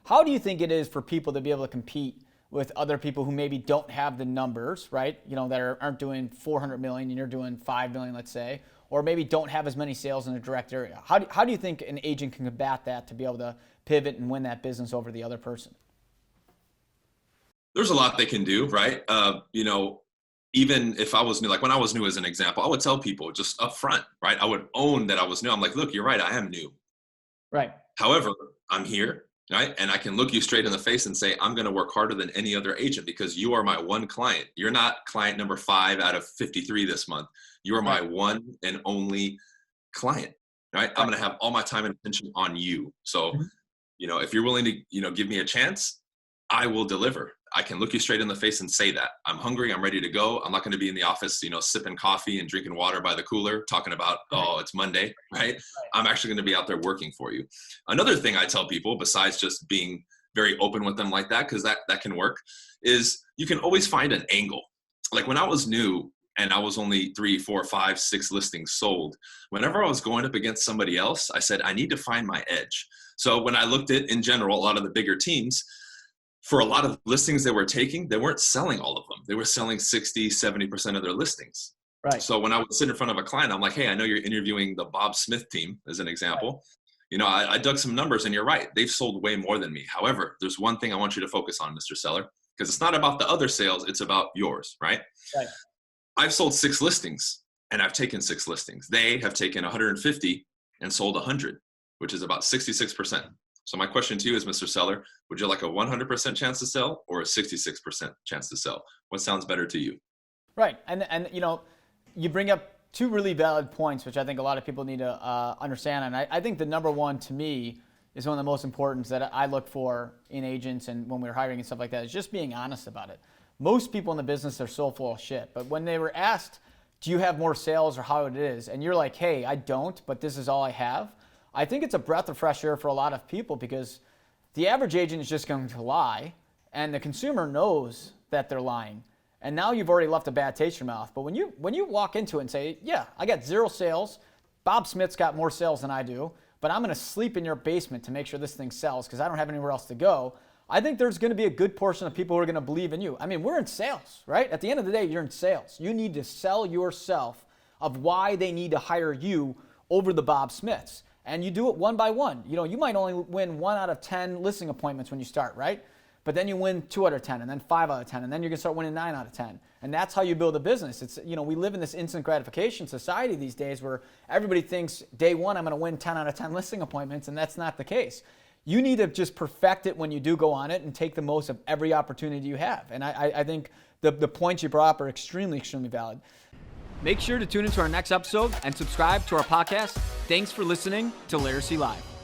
How do you think it is for people to be able to compete with other people who maybe don't have the numbers, right? That aren't doing 400 million and you're doing 5 million, let's say, or maybe don't have as many sales in a direct area. How do you think an agent can combat that to be able to pivot and win that business over the other person? There's a lot they can do, right? Even if I was new, like when I was new as an example, I would tell people just up front, right? I would own that I was new. I'm like, look, you're right, I am new. Right. However, I'm here, right? And I can look you straight in the face and say, I'm going to work harder than any other agent because you are my one client. You're not client number 5 out of 53 this month. You are my one and only client, right? I'm going to have all my time and attention on you. So, if you're willing to, give me a chance, I will deliver. I can look you straight in the face and say that. I'm hungry. I'm ready to go. I'm not going to be in the office, sipping coffee and drinking water by the cooler, talking about, oh, it's Monday, right? I'm actually going to be out there working for you. Another thing I tell people, besides just being very open with them like that, because that can work, is you can always find an angle. Like when I was new and I was only 3, 4, 5, 6 listings sold, whenever I was going up against somebody else, I said, I need to find my edge. So when I looked at, in general, a lot of the bigger teams, for a lot of listings they were taking, they weren't selling all of them. They were selling 60, 70% of their listings. Right. So when I would sit in front of a client, I'm like, hey, I know you're interviewing the Bob Smith team as an example. I dug some numbers and you're right. They've sold way more than me. However, there's one thing I want you to focus on, Mr. Seller, because it's not about the other sales. It's about yours, right? I've sold 6 listings and I've taken 6 listings. They have taken 150 and sold 100, which is about 66%. So my question to you is, Mr. Seller, would you like a 100% chance to sell or a 66% chance to sell? What sounds better to you? Right. And you bring up 2 really valid points, which I think a lot of people need to understand. And I think the number one to me is one of the most important that I look for in agents and when we're hiring and stuff like that is just being honest about it. Most people in the business are so full of shit. But when they were asked, do you have more sales or how it is? And you're like, hey, I don't, but this is all I have. I think it's a breath of fresh air for a lot of people because the average agent is just going to lie and the consumer knows that they're lying. And now you've already left a bad taste in your mouth. But when you walk into it and say, yeah, I got 0 sales, Bob Smith's got more sales than I do, but I'm going to sleep in your basement to make sure this thing sells because I don't have anywhere else to go. I think there's going to be a good portion of people who are going to believe in you. I mean, we're in sales, right? At the end of the day, you're in sales. You need to sell yourself of why they need to hire you over the Bob Smiths. And you do it one by one. You might only win 1 out of 10 listing appointments when you start, right? But then you win 2 out of 10, and then 5 out of 10, and then you're gonna start winning 9 out of 10. And that's how you build a business. It's we live in this instant gratification society these days where everybody thinks day one I'm gonna win 10 out of 10 listing appointments, and that's not the case. You need to just perfect it when you do go on it and take the most of every opportunity you have. And I think the points you brought up are extremely, extremely valid. Make sure to tune into our next episode and subscribe to our podcast. Thanks for listening to Laricy Live.